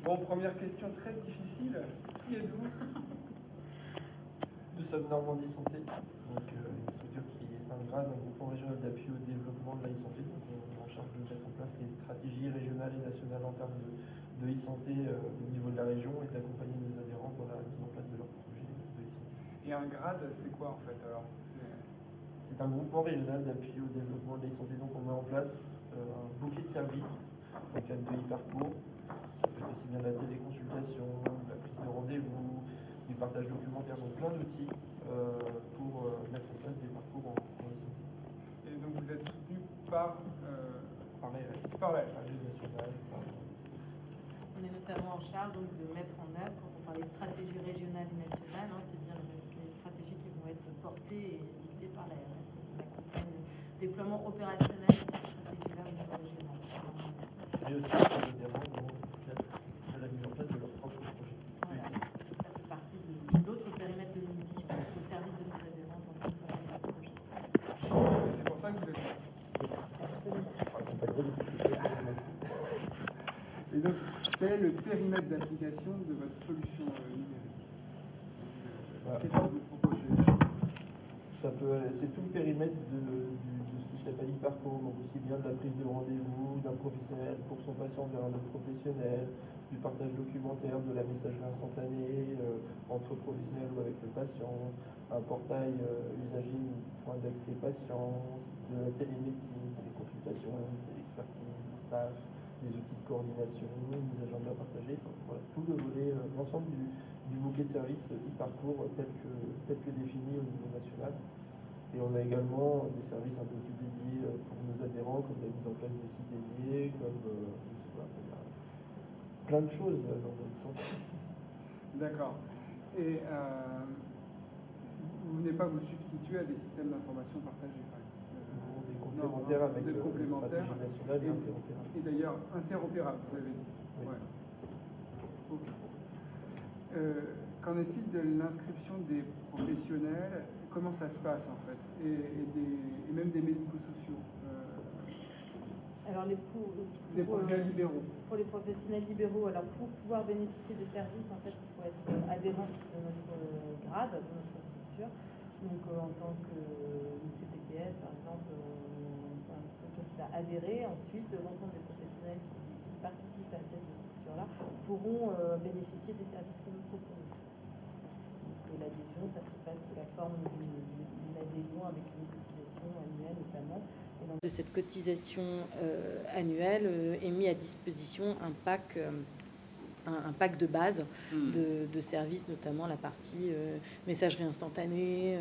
Bon, première question très difficile. Qui êtes-vous? Nous sommes Normandie Santé, donc une structure qui est un grade, un groupement régional d'appui au développement de la e-santé. Donc on est en charge de mettre en place les stratégies régionales et nationales en termes de e-santé au niveau de la région et d'accompagner nos adhérents dans la mise en place de leurs projets de e-santé. Et un grade, c'est quoi en fait alors? C'est un groupement régional d'appui au développement de la e-santé, donc on met en place un bouquet de services dans le cadre de e-parcours. Ça peut être aussi bien de la téléconsultation, de la prise de rendez-vous, du partage documentaire, donc plein d'outils pour mettre en place des parcours en e-santé. Et donc vous êtes soutenu par l'ARS. Par l'ARS. Par l'Aide nationale. On est notamment en charge donc, de mettre en œuvre, quand on parle des stratégies régionales et nationales, c'est bien les stratégies qui vont être portées et dictées par l'ARS. On accompagne le déploiement opérationnel de ces stratégies-là au niveau régional. Et aussi les adhérents dans le cadre de la mise en place de leur propre projet. Voilà, ça fait partie de l'autre périmètre de nos missions, au service de nos adhérents dans le projet. Et c'est pour ça que vous êtes là. Absolument. Accompagner les sécurités. Et donc, quel est le périmètre d'application de votre solution numérique? Qu'est-ce que vous proposez? C'est tout le périmètre de ce qui s'appelle e-parcours, donc aussi bien de la prise de rendez-vous d'un professionnel pour son patient vers un autre professionnel, du partage documentaire, de la messagerie instantanée entre professionnels ou avec le patient, un portail usager, point d'accès patient, de la télémédecine, téléconsultation, téléexpertise, staff, des outils de coordination, des agendas partagés, enfin, voilà, tout le volet, l'ensemble du bouquet de services e-parcours tel que défini au niveau national. Et on a également des services un peu plus dédiés pour nos adhérents, comme la mise en place de sites dédiés, comme je sais pas, il y a plein de choses dans notre santé. D'accord. Et vous venez pas vous substituer à des systèmes d'information partagés, par exemple? Des complémentaires avec des complémentaires stratégie nationale et interopérable. Et d'ailleurs interopérable, vous avez dit. Oui. Ouais. Ok. Qu'en est-il de l'inscription des professionnels? Comment ça se passe en fait? Et même des médico-sociaux? Alors des professionnels libéraux. Pour les professionnels libéraux, alors pour pouvoir bénéficier des services, en fait, il faut être adhérent de notre grade, de notre structure. Donc en tant que CPTS, par exemple, structure qui va adhérer. Ensuite, l'ensemble des professionnels qui participent à cette structure-là pourront bénéficier des services que nous proposons. Donc l'adhésion, ça se passe sous la forme d'une adhésion avec une cotisation annuelle notamment. Et donc, de cette cotisation annuelle est mis à disposition un pack de base de services, notamment la partie messagerie instantanée,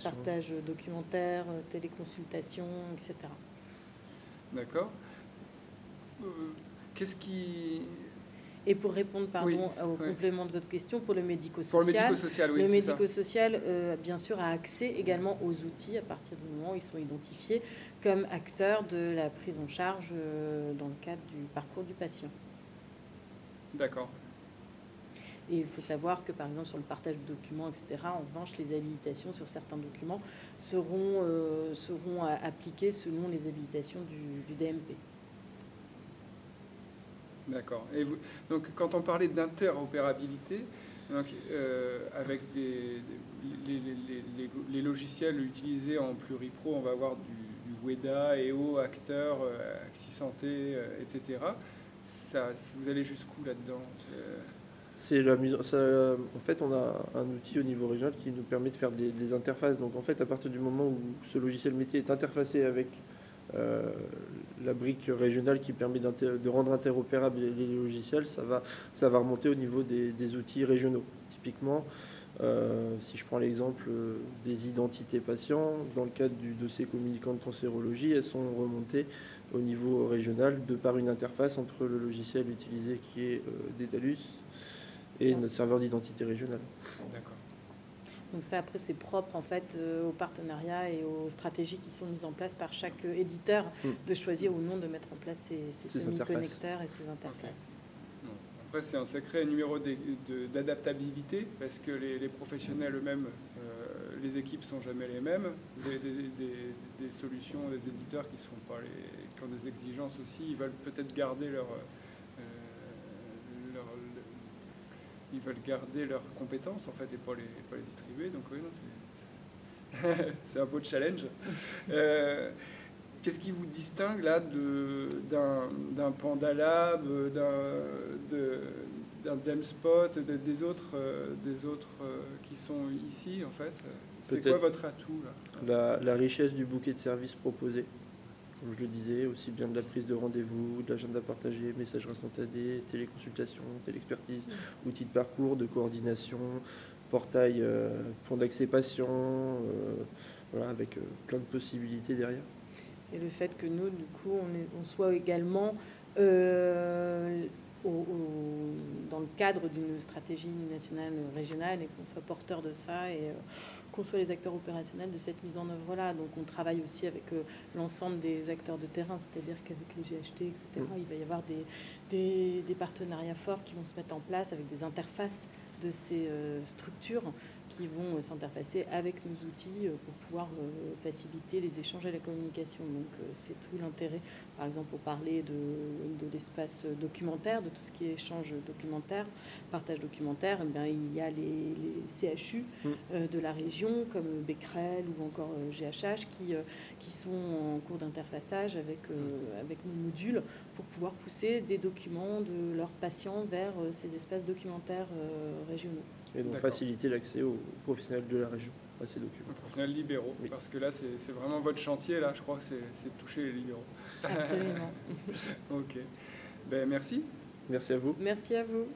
partage documentaire, téléconsultation, etc. D'accord. Qu'est-ce qui... Et pour répondre au complément de votre question, pour le médico-social, oui, le médico-social, bien sûr, a accès également aux outils à partir du moment où ils sont identifiés comme acteurs de la prise en charge dans le cadre du parcours du patient. D'accord. Et il faut savoir que, par exemple, sur le partage de documents, etc., en revanche, les habilitations sur certains documents seront appliquées selon les habilitations du DMP. D'accord. Et donc, quand on parlait d'interopérabilité, avec les logiciels utilisés en pluripro, on va avoir du WEDA, EO, Acteur, AxiSanté, etc. Vous allez jusqu'où là-dedans? En fait, on a un outil au niveau régional qui nous permet de faire des interfaces. Donc, en fait, à partir du moment où ce logiciel métier est interfacé avec la brique régionale qui permet de rendre interopérables les logiciels, ça va remonter au niveau des outils régionaux. Typiquement, si je prends l'exemple des identités patients, dans le cadre du dossier communicant de cancérologie, elles sont remontées au niveau régional de par une interface entre le logiciel utilisé qui est Dédalus et notre serveur d'identité régionale. D'accord. Donc ça, après, c'est propre en fait aux partenariats et aux stratégies qui sont mises en place par chaque éditeur de choisir ou non de mettre en place ces semi-connecteurs et ces interfaces. Okay. Après, c'est un sacré numéro d'adaptabilité parce que les professionnels eux-mêmes, les équipes sont jamais les mêmes. Des solutions, des éditeurs qui ont des exigences aussi, ils veulent peut-être garder ils veulent garder leurs compétences en fait et pas les distribuer. Donc oui, non, c'est un beau challenge. Qu'est-ce qui vous distingue là d'un Panda Lab, d'un Jamspot, des autres qui sont ici en fait? C'est quoi votre atout là? La richesse du bouquet de services proposés, comme je le disais, aussi bien de la prise de rendez-vous, de l'agenda partagé, messagerie instantanée, téléconsultation, téléexpertise, outils de parcours, de coordination, portail, point d'accès patient, voilà, avec plein de possibilités derrière. Et le fait que nous, du coup, on soit également dans le cadre d'une stratégie nationale régionale et qu'on soit porteur de ça et qu'on soit les acteurs opérationnels de cette mise en œuvre-là. Donc on travaille aussi avec l'ensemble des acteurs de terrain, c'est-à-dire qu'avec les GHT, etc., il va y avoir des partenariats forts qui vont se mettre en place avec des interfaces de ces structures qui vont s'interfacer avec nos outils pour pouvoir faciliter les échanges et la communication. Donc c'est tout l'intérêt, par exemple, pour parler de l'espace documentaire, de tout ce qui est échange documentaire, partage documentaire, eh bien, il y a les CHU de la région, comme Becquerel ou encore GHH, qui sont en cours d'interfaçage avec nos modules pour pouvoir pousser des documents de leurs patients vers ces espaces documentaires régionaux. Et donc faciliter l'accès aux professionnels de la région à ces documents. Aux professionnels libéraux, oui. Parce que là, c'est vraiment votre chantier, là, je crois que c'est de toucher les libéraux. Absolument. Ok. Ben, merci. Merci à vous. Merci à vous.